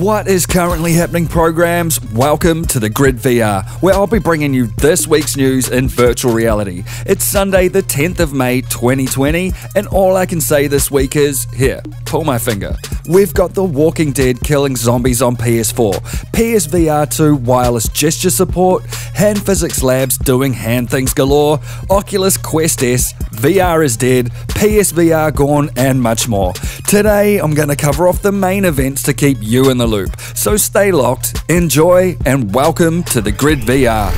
What is currently happening, programs? Welcome to the Grid VR, where I'll be bringing you this week's news in virtual reality. It's Sunday the 10th of May 2020, and all I can say this week is, here, pull my finger. We've got The Walking Dead killing zombies on PS4, PSVR 2 wireless gesture support, hand physics labs doing hand things galore, Oculus Quest S, VR is dead, PSVR GORN, and much more. Today, I'm going to cover off the main events to keep you in the loop. So stay locked, enjoy, and welcome to the Grid VR.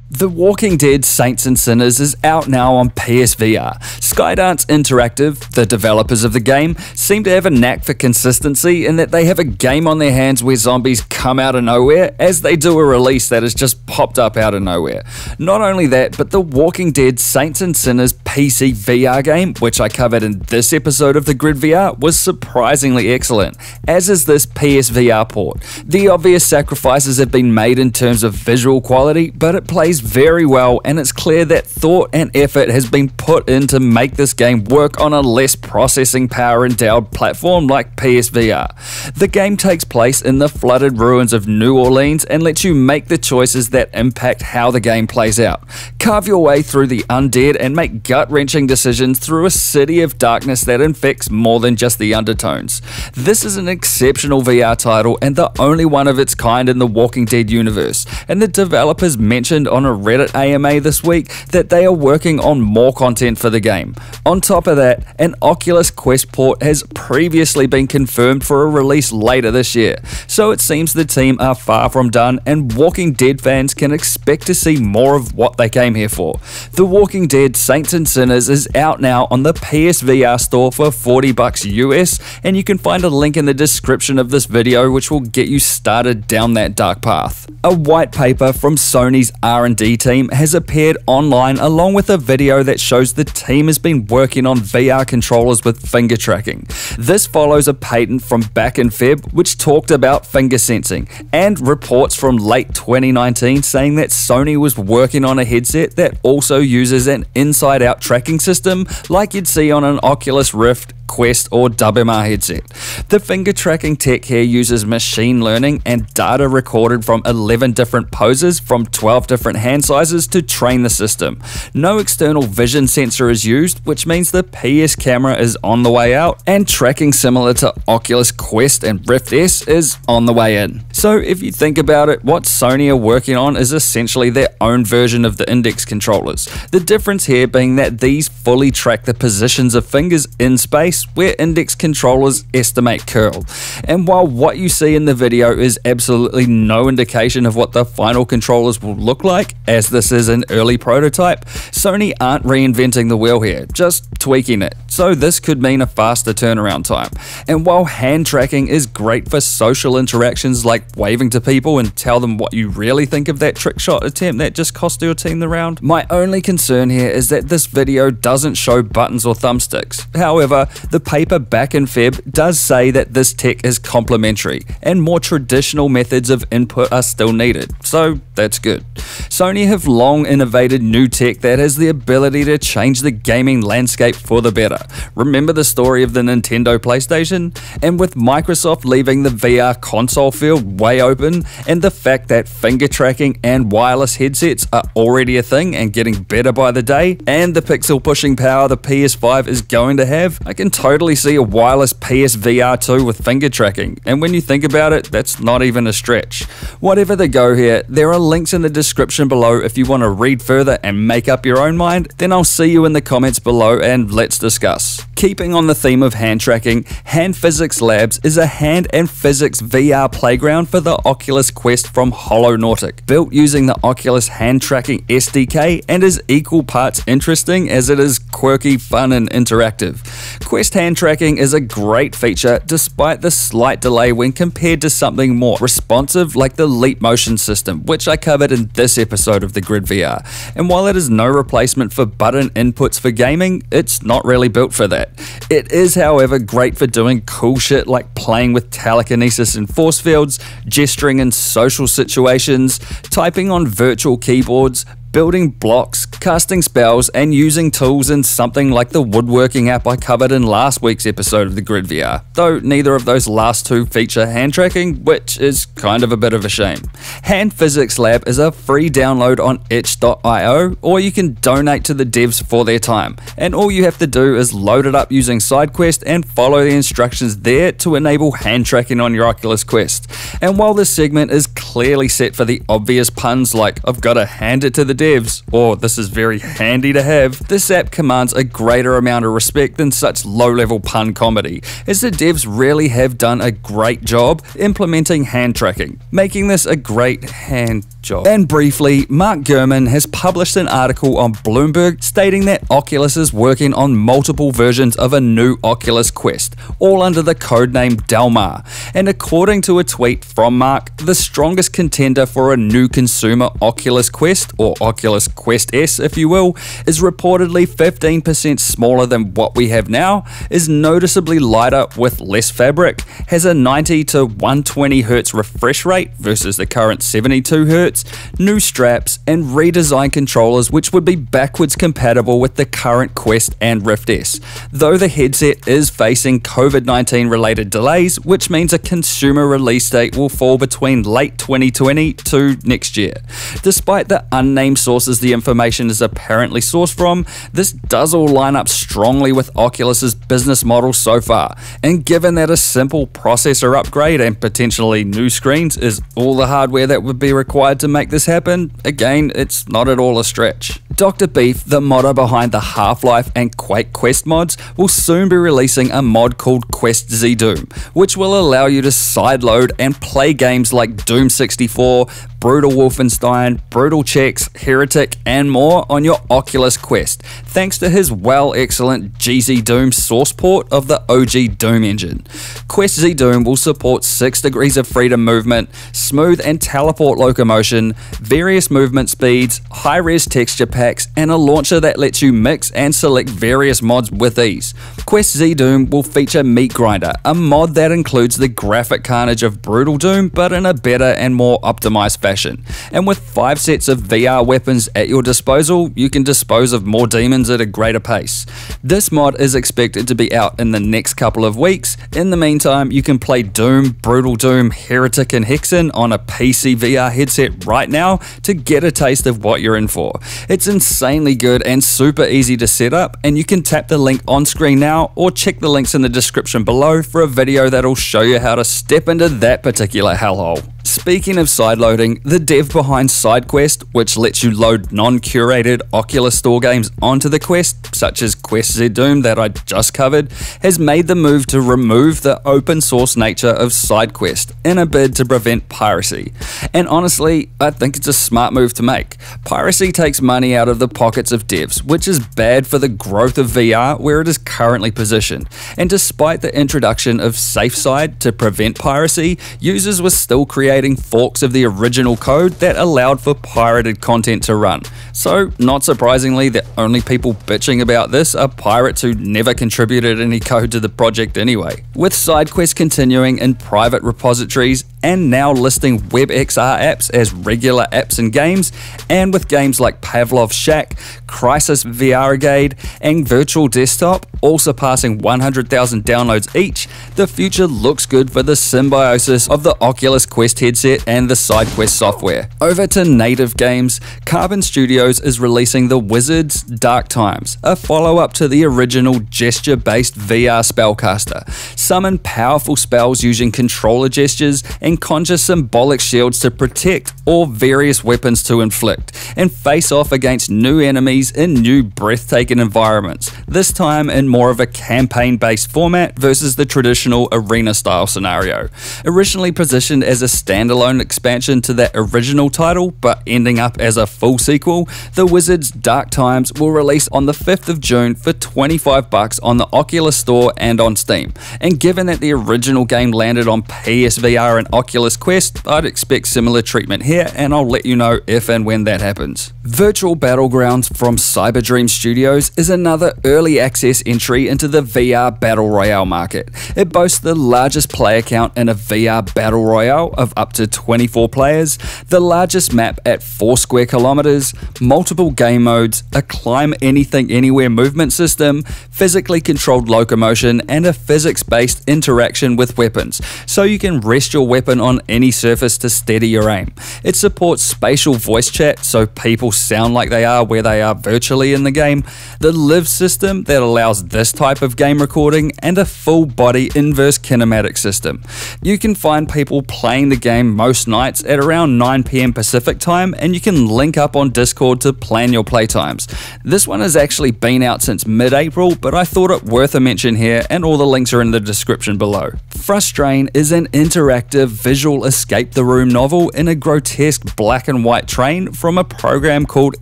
The Walking Dead Saints and Sinners is out now on PSVR. Skydance Interactive, the developers of the game, seem to have a knack for consistency in that they have a game on their hands where zombies come out of nowhere as they do a release that has just popped up out of nowhere. Not only that, but the Walking Dead Saints and Sinners PC VR game, which I covered in this episode of the Grid VR, was surprisingly excellent, as is this PSVR port. The obvious sacrifices have been made in terms of visual quality, but it plays very well, and it's clear that thought and effort has been put in to make this game work on a less processing power endowed platform like PSVR. The game takes place in the flooded ruins of New Orleans and lets you make the choices that impact how the game plays out. Carve your way through the undead and make gut-wrenching decisions through a city of darkness that infects more than just the undertones. This is an exceptional VR title and the only one of its kind in the Walking Dead universe, and the developers mentioned on a Reddit AMA this week that they are working on more content for the game. On top of that, an Oculus Quest port has previously been confirmed for a release later this year, so it seems the team are far from done and Walking Dead fans can expect to see more of what they came here for. The Walking Dead Saints and Sinners is out now on the PSVR store for $40 US, and you can find a link in the description of this video which will get you started down that dark path. A white paper from Sony's R&D team has appeared online along with a video that shows the team has been working on VR controllers with finger tracking. This follows a patent from back in Feb which talked about finger sensing, and reports from late 2019 saying that Sony was working on a headset that also uses an inside-out tracking system like you'd see on an Oculus Rift, Quest or WMR headset. The finger tracking tech here uses machine learning and data recorded from 11 different poses from 12 different hand sizes to train the system. No external vision sensor is used, which means the PS camera is on the way out, and tracking similar to Oculus Quest and Rift S is on the way in. So if you think about it, what Sony are working on is essentially their own version of the index controllers. The difference here being that these fully track the positions of fingers in space, where index controllers estimate curl. And while what you see in the video is absolutely no indication of what the final controllers will look like, as this is an early prototype, Sony aren't reinventing the wheel here, just tweaking it. So this could mean a faster turnaround time. And while hand tracking is great for social interactions like waving to people and tell them what you really think of that trick shot attempt that just cost your team the round, my only concern here is that this video doesn't show buttons or thumbsticks. However, the paper back in Feb does say that this tech is complementary and more traditional methods of input are still needed, so that's good. Sony have long innovated new tech that has the ability to change the gaming landscape for the better. Remember the story of the Nintendo PlayStation? And with Microsoft leaving the VR console field way open, and the fact that finger tracking and wireless headsets are already a thing and getting better by the day, and the pixel pushing power the PS5 is going to have, I can totally see a wireless PSVR 2 with finger tracking, and when you think about it, that's not even a stretch. Whatever the go here, there are links in the description below if you want to read further and make up your own mind. Then I'll see you in the comments below and let's discuss. Keeping on the theme of hand tracking, Hand Physics Labs is a hand and physics VR playground for the Oculus Quest from HoloNautic, built using the Oculus hand tracking SDK, and is equal parts interesting as it is quirky, fun and interactive. Quest hand tracking is a great feature despite the slight delay when compared to something more responsive like the Leap Motion system, which I covered in this episode of the Grid VR. And while it is no replacement for button inputs for gaming, it's not really built for that. It is, however, great for doing cool shit like playing with telekinesis and force fields, gesturing in social situations, typing on virtual keyboards, building blocks, casting spells, and using tools in something like the woodworking app I covered in last week's episode of the Grid VR, though neither of those last two feature hand tracking, which is kind of a bit of a shame. Hand Physics Lab is a free download on itch.io, or you can donate to the devs for their time, and all you have to do is load it up using SideQuest and follow the instructions there to enable hand tracking on your Oculus Quest. And while this segment is clearly set for the obvious puns like "I've got to hand it to the devs" or "this is very handy to have," this app commands a greater amount of respect than such low-level pun comedy, as the devs really have done a great job implementing hand tracking, making this a great hand job. And briefly, Mark Gurman has published an article on Bloomberg stating that Oculus is working on multiple versions of a new Oculus Quest, all under the codename Delmar. And according to a tweet from Mark, the strongest contender for a new consumer Oculus Quest, or Oculus Quest S if you will, is reportedly 15% smaller than what we have now, is noticeably lighter with less fabric, has a 90 to 120 Hz refresh rate versus the current 72 Hz, new straps, and redesigned controllers which would be backwards compatible with the current Quest and Rift S, though the headset is facing COVID-19 related delays, which means a consumer release date will fall between late 2020 to next year. Despite the unnamed sources the information is apparently sourced from, this does all line up strongly with Oculus's business model so far, and given that a simple processor upgrade and potentially new screens is all the hardware that would be required to make this happen, again, it's not at all a stretch. Dr. Beef, the modder behind the Half-Life and Quake Quest mods, will soon be releasing a mod called Quest Z Doom, which will allow you to sideload and play games like Doom 64, Brutal Wolfenstein, Brutal Checks, Heretic, and more on your Oculus Quest, thanks to his excellent GZ Doom source port of the OG Doom engine. Quest Z Doom will support 6 degrees of freedom movement, smooth and teleport locomotion, various movement speeds, high-res texture packs, and a launcher that lets you mix and select various mods with ease. Quest Z Doom will feature Meat Grinder, a mod that includes the graphic carnage of Brutal Doom but in a better and more optimized fashion. And with 5 sets of VR weapons at your disposal, you can dispose of more demons at a greater pace. This mod is expected to be out in the next couple of weeks. In the meantime, you can play Doom, Brutal Doom, Heretic, and Hexen on a PC VR headset right now to get a taste of what you're in for. It's insanely good and super easy to set up, and you can tap the link on screen now or check the links in the description below for a video that'll show you how to step into that particular hellhole. Speaking of sideloading, the dev behind SideQuest, which lets you load non-curated Oculus Store games onto the Quest, such as Quest Z Doom that I just covered, has made the move to remove the open source nature of SideQuest in a bid to prevent piracy. And honestly, I think it's a smart move to make. Piracy takes money out of the pockets of devs, which is bad for the growth of VR where it is currently positioned. And despite the introduction of SafeSide to prevent piracy, users were still creating forks of the original code that allowed for pirated content to run. So, not surprisingly, the only people bitching about this are pirates who never contributed any code to the project anyway. With SideQuest continuing in private repositories and now listing WebXR apps as regular apps and games, and with games like Pavlov's Shack, Crisis VRigade, and Virtual Desktop all surpassing 100,000 downloads each, the future looks good for the symbiosis of the Oculus Quest headset and the SideQuest software. Over to native games, Carbon Studios is releasing the Wizards Dark Times, a follow-up to the original gesture-based VR spellcaster. Summon powerful spells using controller gestures and conjure symbolic shields to protect or various weapons to inflict, and face off against new enemies in new breathtaking environments, this time in more of a campaign-based format versus the traditional arena-style scenario. Originally positioned as a standalone expansion to that original title, but ending up as a full sequel, the Wizards Dark Times will release on the 5th of June for $25 on the Oculus Store and on Steam. And given that the original game landed on PSVR and Oculus Quest, I'd expect similar treatment here, and I'll let you know if and when that happens. Virtual Battlegrounds from Cyberdream Studios is another early access entry into the VR Battle Royale market. It boasts the largest player count in a VR Battle Royale of up to 24 players, the largest map at 4 square kilometers, multiple game modes, a climb anything anywhere movement system, physically controlled locomotion, and a physics-based interaction with weapons, so you can rest your weapon on any surface to steady your aim. It supports spatial voice chat, so people sound like they are where they are virtually in the game, the live system that allows this type of game recording, and a full body inverse kinematic system. You can find people playing the game most nights at around 9 PM Pacific time, and you can link up on Discord to plan your playtimes. This one has actually been out since mid-April, but I thought it worth a mention here, and all the links are in the description below. Frustrain is an interactive visual escape the room novel in a grotesque black and white train from a program called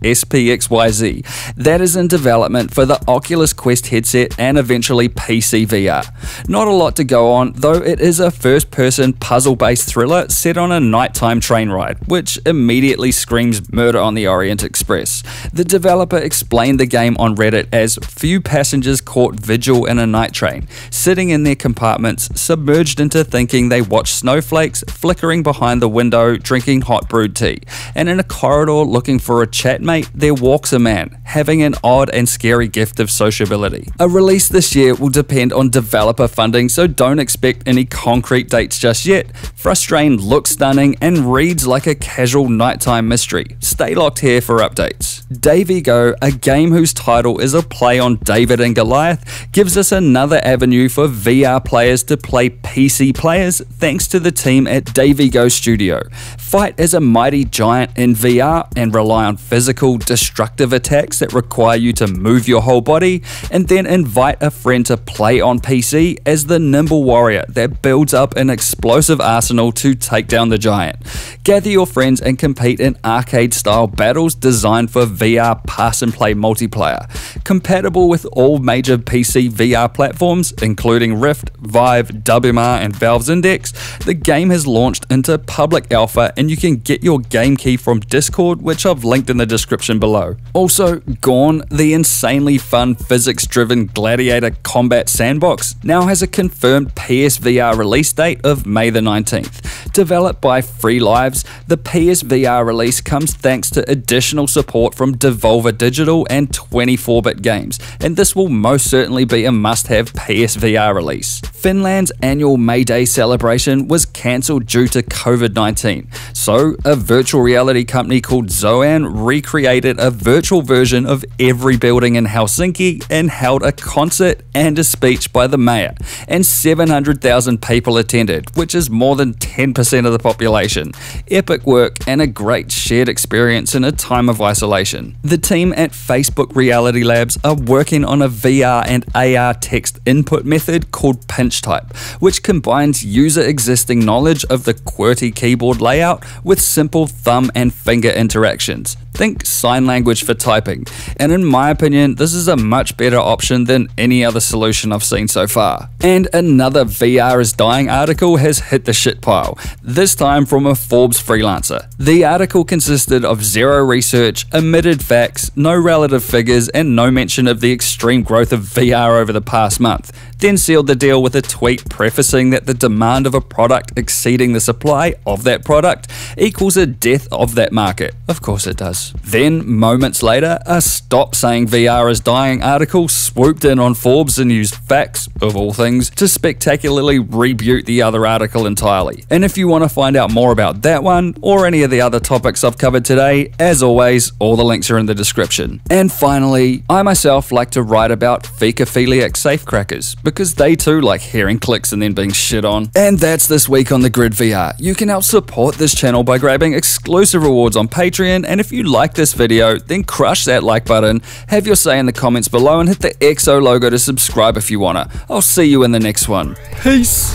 SPXYZ that is in development for the Oculus Quest headset and eventually PC VR. Not a lot to go on, though it is a first-person puzzle-based thriller set on a nighttime train ride, which immediately screams Murder on the Orient Express. The developer explained the game on Reddit as few passengers caught vigil in a night train, sitting in their compartments, submerged into thinking they watched snowflakes flickering behind the window, drinking hot brewed tea, and in a corridor looking for a chatmate, there walks a man, having an odd and scary gift of sociability. A release this year will depend on developer funding, so don't expect any concrete dates just yet. Frustrain looks stunning and reads like a casual nighttime mystery. Stay locked here for updates. Davigo, a game whose title is a play on David and Goliath, gives us another avenue for VR players to play PC players thanks to the team at Davigo Studio. Fight as a mighty giant in VR and rely on physical, destructive attacks that require you to move your whole body, and then invite a friend to play on PC as the nimble warrior that builds up an explosive arsenal to take down the giant. Gather your friends and compete in arcade-style battles designed for VR pass-and-play multiplayer. Compatible with all major PC VR platforms, including Rift, Vive, WMR, and Valve's Index, the game has launched into public alpha, and you can get your game key from Discord, which I've linked in the description below. Also, GORN, the insanely fun physics-driven gladiator combat sandbox, now has a confirmed PSVR release date of May the 19th. Developed by Free Lives, the PSVR release comes thanks to additional support from Devolver Digital and 24-bit games, and this will most certainly be a must-have PSVR release. Finland's annual May Day celebration was cancelled due to COVID-19, so a virtual reality company called Zoan recreated a virtual version of every building in Helsinki and held a concert and a speech by the mayor, and 700,000 people attended, which is more than 10% of the population. Epic work and a great shared experience in a time of isolation. The team at Facebook Reality Labs are working on a VR and AR text input method called pinch type, which combines user existing knowledge of the QWERTY keyboard layout with simple thumb and finger interactions. Think sign language for typing, and in my opinion, this is a much better option than any other solution I've seen so far. And another VR is dying article has hit the shit pile, this time from a Forbes freelancer. The article consisted of zero research, omitted facts, no relative figures, and no mention of the extreme growth of VR over the past month, then sealed the deal with a tweet prefacing that the demand of a product exceeding the supply of that product equals a death of that market. Of course it does. Then, moments later, a Stop Saying VR is Dying article swooped in on Forbes and used facts, of all things, to spectacularly rebuke the other article entirely. And if you want to find out more about that one, or any of the other topics I've covered today, as always, all the links are in the description. And finally, I myself like to write about fecophiliac safecrackers, because they too like hearing clicks and then being shit on. And that's this week on The Grid VR. You can help support this channel by grabbing exclusive rewards on Patreon, and if you like this video, then crush that like button, have your say in the comments below, and hit the XO logo to subscribe if you wanna. I'll see you in the next one. Peace!